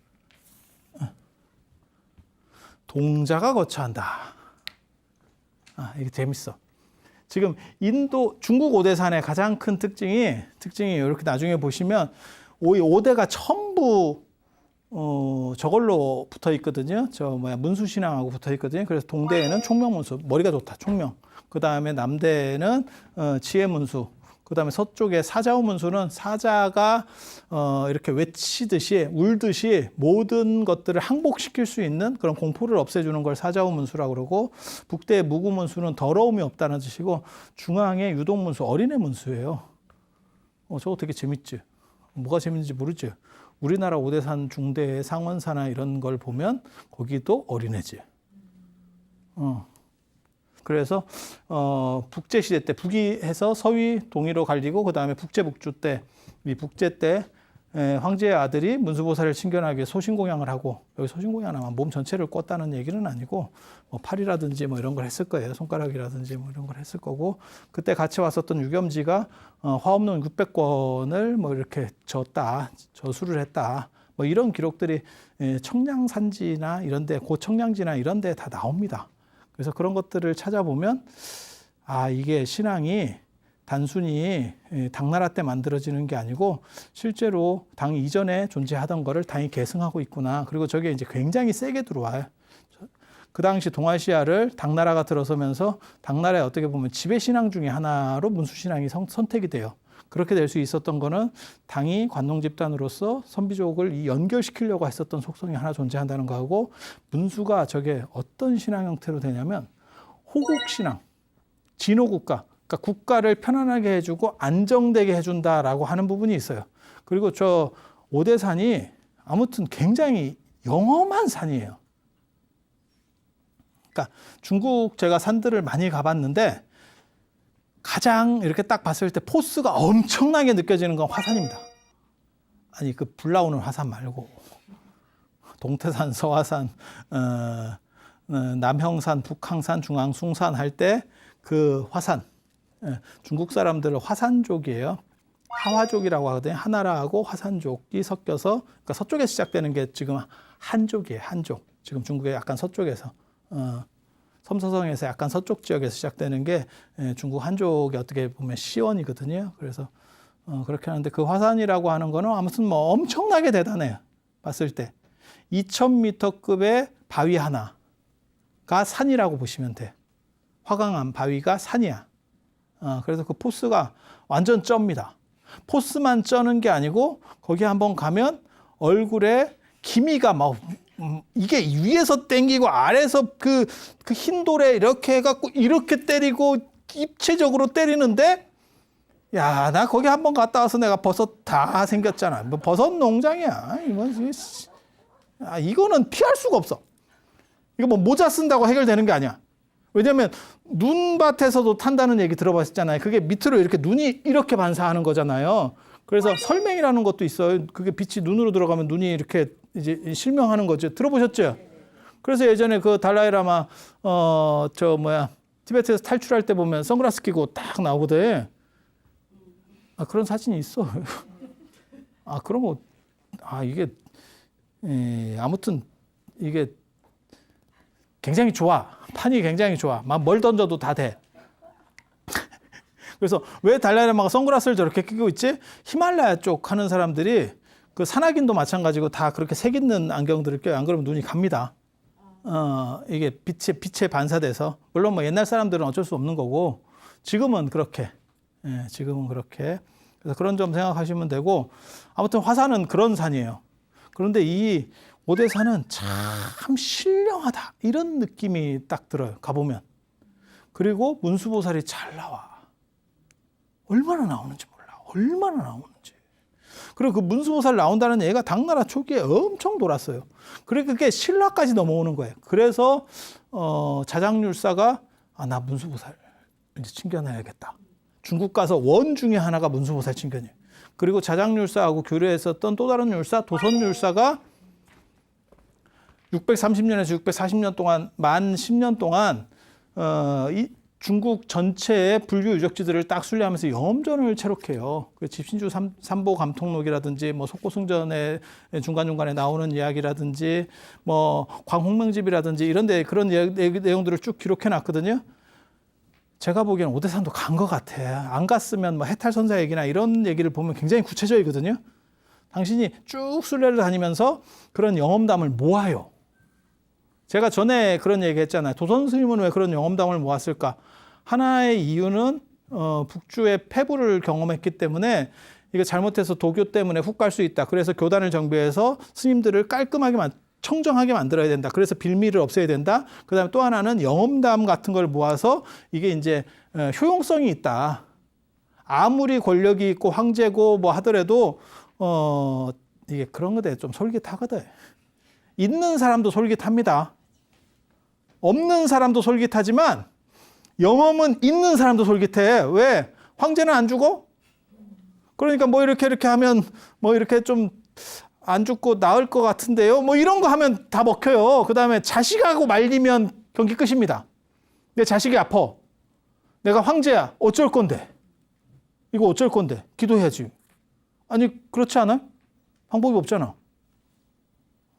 동자가 거처한다. 이게 재밌어. 지금 중국 오대산의 가장 큰 특징이 이렇게 나중에 보시면 오대가 전부 저걸로 붙어 있거든요. 문수신앙하고 붙어 있거든요. 그래서 동대에는 총명문수, 머리가 좋다, 총명. 그 다음에 남대에는 지혜문수. 그 다음에 서쪽에 사자우문수는 사자가 이렇게 외치듯이, 울듯이 모든 것들을 항복시킬 수 있는 그런 공포를 없애주는 걸 사자우문수라고 그러고, 북대의 무구문수는 더러움이 없다는 뜻이고, 중앙의 유동문수, 어린애 문수예요. 저거 되게 재밌지? 뭐가 재밌는지 모르지? 우리나라 오대산 중대의 상원사나 이런 걸 보면 거기도 어린애지. 그래서 북제시대 때 북위해서 서위 동위로 갈리고, 그 다음에 북제북주 때, 이 북제 때 황제의 아들이 문수보살을 친견하기 위해 소신공양을 하고, 여기 소신공양은 몸 전체를 꽂다는 얘기는 아니고 뭐 팔이라든지 뭐 이런 걸 했을 거예요. 손가락이라든지 뭐 이런 걸 했을 거고, 그때 같이 왔었던 유겸지가 화엄론 600권을 뭐 이렇게 저수를 했다. 뭐 이런 기록들이 청량산지나 이런데, 고청량지나 이런데 다 나옵니다. 그래서 그런 것들을 찾아보면 이게 신앙이 단순히 당나라 때 만들어지는 게 아니고 실제로 당 이전에 존재하던 거를 당이 계승하고 있구나. 그리고 저게 이제 굉장히 세게 들어와요. 그 당시 동아시아를 당나라가 들어서면서 당나라의 어떻게 보면 지배 신앙 중에 하나로 문수신앙이 선택이 돼요. 그렇게 될 수 있었던 거는 당이 관농 집단으로서 선비족을 연결시키려고 했었던 속성이 하나 존재한다는 거하고, 문수가 저게 어떤 신앙 형태로 되냐면 호국신앙, 진호국가, 그러니까 국가를 편안하게 해주고 안정되게 해준다라고 하는 부분이 있어요. 그리고 저 오대산이 아무튼 굉장히 영험한 산이에요. 그러니까 중국 제가 산들을 많이 가봤는데 가장 이렇게 딱 봤을 때 포스가 엄청나게 느껴지는 건 화산입니다. 아니 그 불 나오는 화산 말고 동태산, 서화산, 남형산, 북항산, 중앙숭산 할 때 그 화산, 중국 사람들은 화산족이에요. 하화족이라고 하거든요. 하나라하고 화산족이 섞여서, 그러니까 서쪽에서 시작되는 게 지금 한족이에요. 한족. 지금 중국의 약간 서쪽에서, 섬서성에서 약간 서쪽 지역에서 시작되는 게 중국 한족이 어떻게 보면 시원이거든요. 그래서 그렇게 하는데 그 화산이라고 하는 거는 아무튼 뭐 엄청나게 대단해요. 봤을 때 2000m급의 바위 하나가 산이라고 보시면 돼. 화강암 바위가 산이야. 그래서 그 포스가 완전 쩝니다. 포스만 쩌는 게 아니고 거기 한번 가면 얼굴에 기미가 막 이게 위에서 땡기고 아래에서 그 흰 돌에 이렇게 해갖고 이렇게 때리고 입체적으로 때리는데 야, 나 거기 한번 갔다 와서 내가 버섯 다 생겼잖아. 뭐 버섯 농장이야. 이거는 피할 수가 없어. 이거 뭐 모자 쓴다고 해결되는 게 아니야. 왜냐면 눈밭에서도 탄다는 얘기 들어봤잖아요. 그게 밑으로 이렇게 눈이 이렇게 반사하는 거잖아요. 그래서 설맹이라는 것도 있어요. 그게 빛이 눈으로 들어가면 눈이 이렇게 이제 실명하는 거죠. 들어보셨죠? 그래서 예전에 그 달라이라마 티베트에서 탈출할 때 보면 선글라스 끼고 딱 나오거든. 그런 사진이 있어. 그런 거 이게 아무튼 이게 굉장히 좋아. 판이 굉장히 좋아. 막 뭘 던져도 다 돼. 그래서 왜 달라이라마가 선글라스를 저렇게 끼고 있지? 히말라야 쪽 하는 사람들이 그 산악인도 마찬가지고 다 그렇게 색 있는 안경들을 껴요. 안 그러면 눈이 갑니다. 이게 빛에 반사돼서. 물론 뭐 옛날 사람들은 어쩔 수 없는 거고 지금은 그렇게. 지금은 그렇게. 그래서 그런 점 생각하시면 되고 아무튼 화산은 그런 산이에요. 그런데 이 오대산은 참 신령하다 이런 느낌이 딱 들어요. 가보면. 그리고 문수보살이 잘 나와. 얼마나 나오는지 몰라. 얼마나 나오는지. 그리고 그 문수보살 나온다는 얘기가 당나라 초기에 엄청 돌았어요. 그리고 그게 신라까지 넘어오는 거예요. 그래서 자장률사가 나 문수보살 이제 챙겨놔야겠다. 중국 가서 원 중에 하나가 문수보살 친견이에요. 그리고 자장률사하고 교류했었던 또 다른 율사 도선율사가 630년에서 640년 동안 만 10년 동안 이 중국 전체의 불교 유적지들을 딱 순례하면서 영험전을 체록해요. 그 집신주 삼보 감통록이라든지 뭐 속고승전의 중간중간에 나오는 이야기라든지 뭐 광홍명집이라든지 이런 데 그런 내용들을 쭉 기록해 놨거든요. 제가 보기에는 오대산도 간 것 같아. 안 갔으면 뭐 해탈선사 얘기나 이런 얘기를 보면 굉장히 구체적이거든요. 당신이 쭉 순례를 다니면서 그런 영험담을 모아요. 제가 전에 그런 얘기 했잖아요. 도선 스님은 왜 그런 영험담을 모았을까? 하나의 이유는 북주의 폐부를 경험했기 때문에 이거 잘못해서 도교 때문에 훅 갈 수 있다. 그래서 교단을 정비해서 스님들을 깔끔하게 청정하게 만들어야 된다. 그래서 빌미를 없애야 된다. 그다음에 또 하나는 영험담 같은 걸 모아서 이게 이제 효용성이 있다. 아무리 권력이 있고 황제고 뭐 하더라도 이게 그런 거에 좀 솔깃하거든. 있는 사람도 솔깃합니다. 없는 사람도 솔깃하지만 영험은 있는 사람도 솔깃해. 왜? 황제는 안 죽어? 그러니까 뭐 이렇게 하면 뭐 이렇게 좀 안 죽고 나을 것 같은데요. 뭐 이런 거 하면 다 먹혀요. 그 다음에 자식하고 말리면 경기 끝입니다. 내 자식이 아파. 내가 황제야. 어쩔 건데? 이거 어쩔 건데? 기도해야지. 아니 그렇지 않아요? 방법이 없잖아.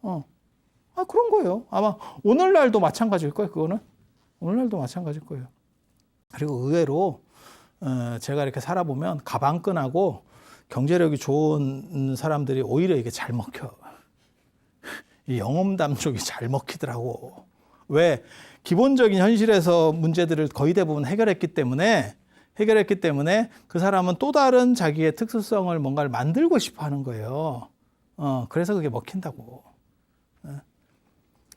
그런 거예요. 아마 오늘날도 마찬가지일 거예요. 그거는 오늘날도 마찬가지일 거예요. 그리고 의외로 제가 이렇게 살아보면 가방끈하고 경제력이 좋은 사람들이 오히려 이게 잘 먹혀. 이 영험담 쪽이 잘 먹히더라고. 왜? 기본적인 현실에서 문제들을 거의 대부분 해결했기 때문에 그 사람은 또 다른 자기의 특수성을 뭔가를 만들고 싶어 하는 거예요. 그래서 그게 먹힌다고.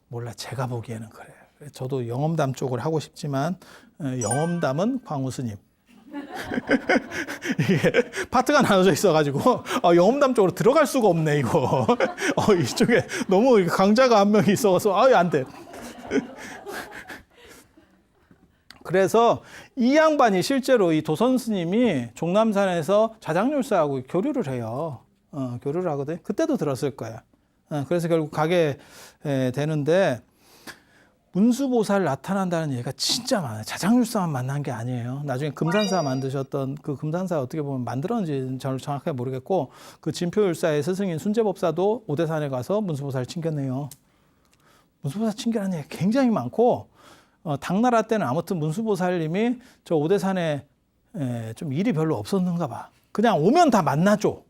몰라, 제가 보기에는 그래. 저도 영험담 쪽을 하고 싶지만 영험담은 광우 스님. 이게 파트가 나눠져 있어가지고 영험담 쪽으로 들어갈 수가 없네 이거. 이쪽에 너무 강자가 한 명이 있어서 안 돼. 그래서 이 양반이 실제로 이 도선 스님이 종남산에서 자장률사하고 교류를 해요. 교류를 하거든. 그때도 들었을 거야. 그래서 결국 가게 되는데 문수보살 나타난다는 얘기가 진짜 많아요. 자장률사만 만난 게 아니에요. 나중에 금산사 만드셨던 그 금산사 어떻게 보면 만들었는지 저는 정확하게 모르겠고 그 진표율사의 스승인 순제법사도 오대산에 가서 문수보살 친견해요. 문수보살 친견하는 얘기 굉장히 많고 당나라 때는 아무튼 문수보살님이 저 오대산에 좀 일이 별로 없었는가 봐. 그냥 오면 다 만나줘.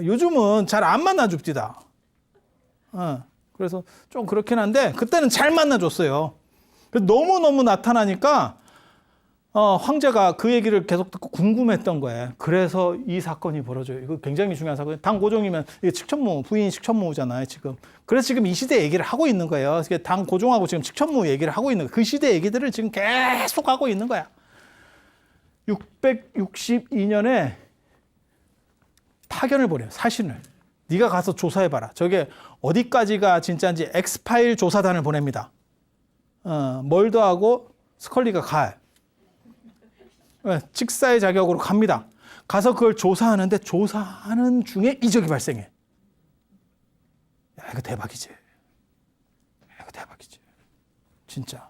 요즘은 잘 안 만나줍디다. 그래서 좀 그렇긴 한데 그때는 잘 만나줬어요. 너무너무 나타나니까 황제가 그 얘기를 계속 듣고 궁금했던 거예요. 그래서 이 사건이 벌어져요. 이거 굉장히 중요한 사건이에요. 당고종이면 이게 칙천무, 부인이 칙천무잖아요, 지금. 그래서 지금 이 시대 얘기를 하고 있는 거예요. 당고종하고 지금 칙천무 얘기를 하고 있는 거예요. 그 시대 얘기들을 지금 계속 하고 있는 거야. 662년에 파견을 보내요, 사신을. 네가 가서 조사해봐라. 저게 어디까지가 진짜인지 엑스파일 조사단을 보냅니다. 멀더하고 스컬리가 가요. 직사의 자격으로 갑니다. 가서 그걸 조사하는데 조사하는 중에 이적이 발생해. 야, 이거 대박이지. 이거 대박이지. 진짜.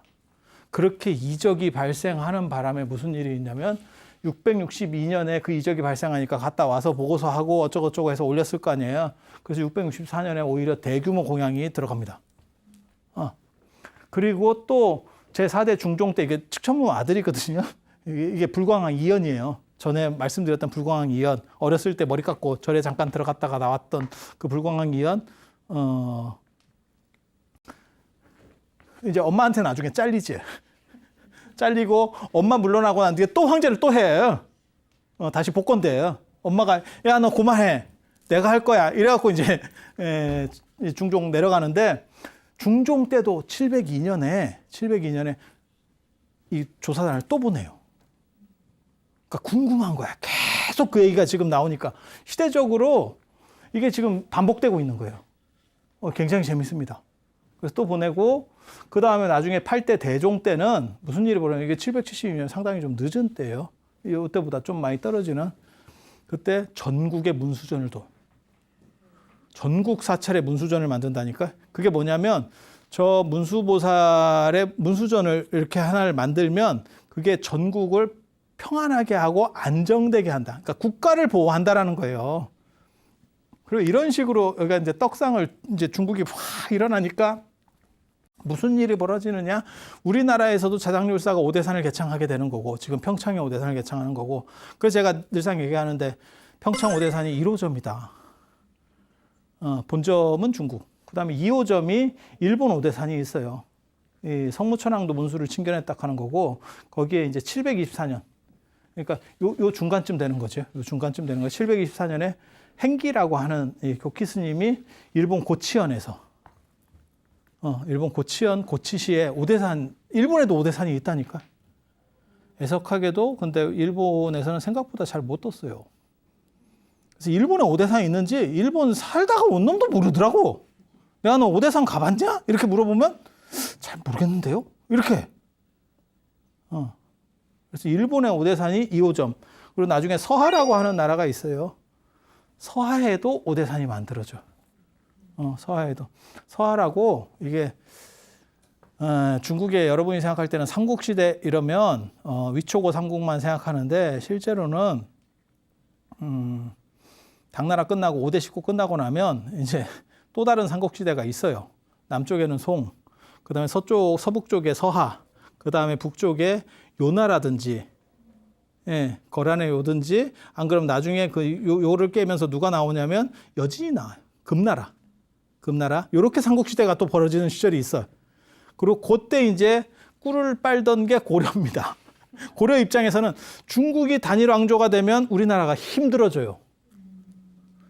그렇게 이적이 발생하는 바람에 무슨 일이 있냐면 662년에 그 이적이 발생하니까 갔다 와서 보고서하고 어쩌고저쩌고 해서 올렸을 거 아니에요. 그래서 664년에 오히려 대규모 공양이 들어갑니다. 그리고 또 제4대 중종 때 이게 칙천무 아들이거든요. 이게 불광왕 이연이에요. 전에 말씀드렸던 불광왕 이연. 어렸을 때 머리 깎고 절에 잠깐 들어갔다가 나왔던 그 불광왕 이연. 이제 엄마한테 나중에 잘리지. 잘리고 엄마 물러나고 난 뒤에 또 황제를 또 해요. 다시 복권돼요. 엄마가 야, 너 그만해. 내가 할 거야. 이래갖고 이제 중종 내려가는데 중종 때도 702년에 이 조사단을 또 보내요. 그러니까 궁금한 거야. 계속 그 얘기가 지금 나오니까 시대적으로 이게 지금 반복되고 있는 거예요. 굉장히 재밌습니다. 그래서 또 보내고 그 다음에 나중에 8대 대종 때는 무슨 일이 벌어요? 이게 772년 상당히 좀 늦은 때예요. 이때보다 좀 많이 떨어지는. 그때 전국의 문수전을 전국 사찰의 문수전을 만든다니까. 그게 뭐냐면 저 문수보살의 문수전을 이렇게 하나를 만들면 그게 전국을 평안하게 하고 안정되게 한다. 그러니까 국가를 보호한다라는 거예요. 그리고 이런 식으로 여기가 이제 떡상을 이제 중국이 확 일어나니까 무슨 일이 벌어지느냐? 우리나라에서도 자장률사가 오대산을 개창하게 되는 거고 지금 평창에 오대산을 개창하는 거고 그래서 제가 늘상 얘기하는데 평창 오대산이 1호점이다. 본점은 중국. 그 다음에 2호점이 일본 오대산이 있어요. 이 성무천왕도 문수를 친견했다 하는 거고 거기에 이제 724년. 그러니까 요 중간쯤 되는 거죠. 요 중간쯤 되는 거. 724년에 행기라고 하는 이 교키 스님이 일본 고치현에서 일본 고치현 고치시에 오대산, 일본에도 오대산이 있다니까. 애석하게도 근데 일본에서는 생각보다 잘 못 떴어요. 그래서 일본에 오대산이 있는지 일본 살다가 온 놈도 모르더라고. 내가 너 오대산 가봤냐? 이렇게 물어보면 잘 모르겠는데요? 이렇게. 그래서 일본의 오대산이 2호점. 그리고 나중에 서하라고 하는 나라가 있어요. 서하에도 오대산이 만들어져. 서하에도. 서하라고 이게 중국에 여러분이 생각할 때는 삼국시대 이러면 위초고 삼국만 생각하는데 실제로는 당나라 끝나고 5대 19 끝나고 나면 이제 또 다른 삼국시대가 있어요. 남쪽에는 송, 그 다음에 서북 쪽에 서하, 그 다음에 북쪽에 요나라든지, 거란의 요든지, 안 그러면 나중에 요를 깨면서 누가 나오냐면 여진이 나와요. 금나라. 요렇게 삼국시대가 또 벌어지는 시절이 있어요. 그리고 그때 이제 꿀을 빨던 게 고려입니다. 고려 입장에서는 중국이 단일 왕조가 되면 우리나라가 힘들어져요.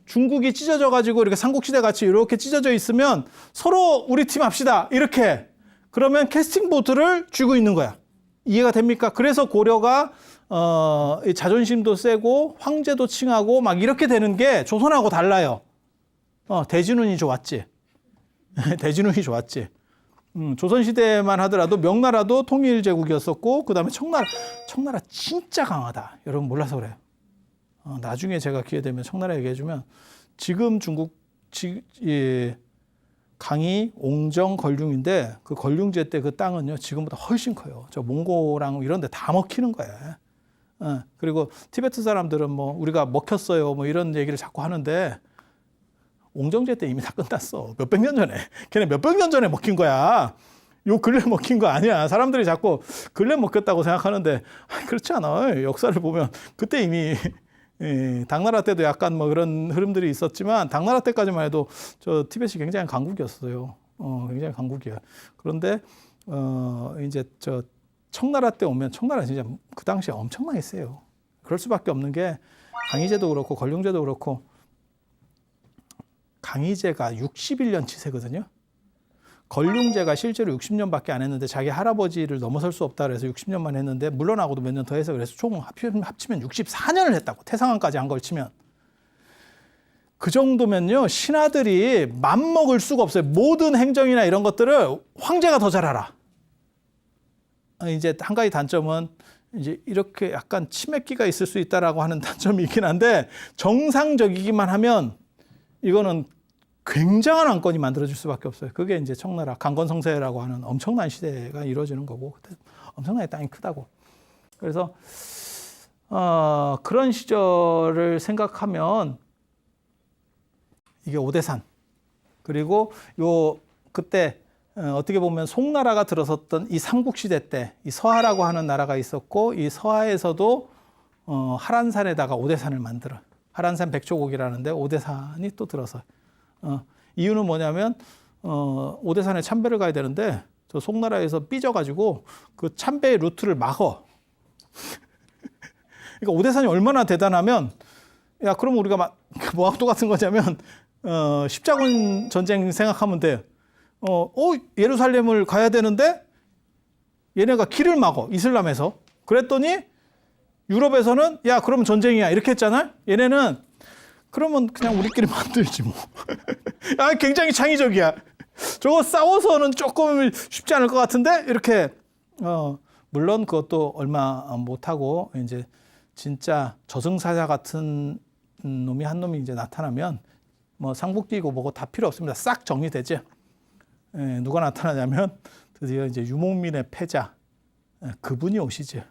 중국이 찢어져 가지고 이렇게 삼국시대 같이 이렇게 찢어져 있으면 서로 우리 팀 합시다. 이렇게. 그러면 캐스팅 보트를 쥐고 있는 거야. 이해가 됩니까? 그래서 고려가 자존심도 세고 황제도 칭하고 막 이렇게 되는 게 조선하고 달라요. 대진운이 좋았지. 대진운이 좋았지. 조선시대만 하더라도 명나라도 통일제국이었었고 그다음에 청나라 진짜 강하다. 여러분 몰라서 그래요. 나중에 제가 기회 되면 청나라 얘기해주면 지금 중국 강이 옹정 걸륭인데 그 걸륭제 때 그 땅은요 지금보다 훨씬 커요. 저 몽고랑 이런 데 다 먹히는 거예요. 그리고 티베트 사람들은 뭐 우리가 먹혔어요 뭐 이런 얘기를 자꾸 하는데 옹정제 때 이미 다 끝났어. 몇백 년 전에. 걔네 몇백 년 전에 먹힌 거야. 요 근래 먹힌 거 아니야. 사람들이 자꾸 근래 먹혔다고 생각하는데 그렇지 않아요. 역사를 보면 그때 이미 당나라 때도 약간 뭐 그런 흐름들이 있었지만 당나라 때까지만 해도 저 티벳이 굉장히 강국이었어요. 굉장히 강국이야. 그런데 이제 저 청나라 때 오면 청나라 진짜 그 당시에 엄청나게 세요. 그럴 수밖에 없는 게 강희제도 그렇고 걸륭제도 그렇고 강희제가 61년 치세거든요. 걸륭제가 실제로 60년밖에 안 했는데 자기 할아버지를 넘어설 수 없다 그래서 60년만 했는데 물러나고도 몇 년 더 해서 그래서 총 합치면 64년을 했다고. 태상왕까지 안 걸치면. 그 정도면요. 신하들이 맘먹을 수가 없어요. 모든 행정이나 이런 것들을 황제가 더 잘 알아. 이제 한 가지 단점은 이제 이렇게 약간 치맥기가 있을 수 있다라고 하는 단점이 있긴 한데 정상적이기만 하면 이거는 굉장한 안건이 만들어질 수밖에 없어요. 그게 이제 청나라 강건성세라고 하는 엄청난 시대가 이루어지는 거고 그때 엄청나게 땅이 크다고. 그래서 그런 시절을 생각하면 이게 오대산 그리고 요 그때 어떻게 보면 송나라가 들어섰던 이 삼국시대 때 이 서하라고 하는 나라가 있었고 이 서하에서도 하란산에다가 오대산을 만들어. 하란산 백초곡이라는데 오대산이 또 들어서. 이유는 뭐냐면 오대산에 참배를 가야 되는데 저 송나라에서 삐져가지고 그 참배의 루트를 막어. 그러니까 오대산이 얼마나 대단하면 야 그럼 우리가 뭐하고 똑같은 거냐면 십자군 전쟁 생각하면 돼. 예루살렘을 가야 되는데 얘네가 길을 막어 이슬람에서. 그랬더니 유럽에서는 야 그러면 전쟁이야 이렇게 했잖아. 얘네는 그러면 그냥 우리끼리 만들지 뭐. 굉장히 창의적이야. 저거 싸워서는 조금 쉽지 않을 것 같은데 이렇게 물론 그것도 얼마 못하고 이제 진짜 저승사자 같은 놈이 한 놈이 이제 나타나면 뭐 상국지고 뭐고 다 필요 없습니다. 싹 정리되죠. 누가 나타나냐면 드디어 이제 유목민의 패자 그분이 오시죠.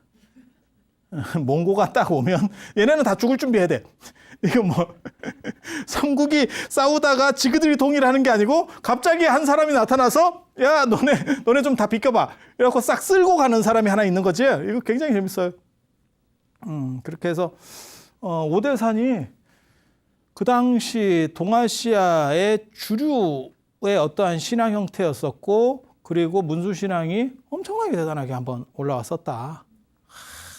몽고가 딱 오면 얘네는 다 죽을 준비해야 돼. 이거 뭐 삼국이 싸우다가 지그들이 동일하는 게 아니고 갑자기 한 사람이 나타나서 야 너네 좀 다 비켜봐. 이래갖고 싹 쓸고 가는 사람이 하나 있는 거지. 이거 굉장히 재밌어요. 그렇게 해서 오대산이 그 당시 동아시아의 주류의 어떠한 신앙 형태였었고 그리고 문수신앙이 엄청나게 대단하게 한번 올라왔었다.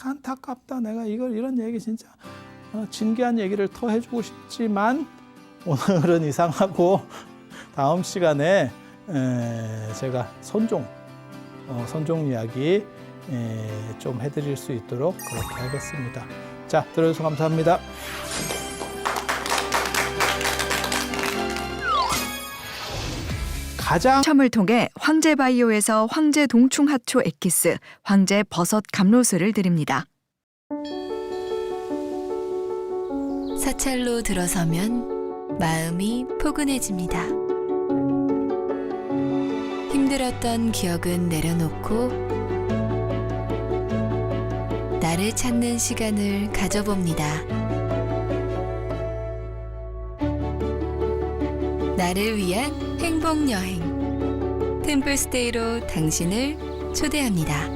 안타깝다. 내가 이런 얘기 진짜 진기한 얘기를 더 해주고 싶지만 오늘은 이상하고 다음 시간에 제가 선종 이야기 좀 해드릴 수 있도록 그렇게 하겠습니다. 자, 들어주셔서 감사합니다. 첨을 통해 황제바이오에서 황제 동충하초 엑기스, 황제 버섯 감로수를 드립니다. 사찰로 들어서면 마음이 포근해집니다. 힘들었던 기억은 내려놓고 나를 찾는 시간을 가져봅니다. 나를 위한 행복 여행 템플스테이로 당신을 초대합니다.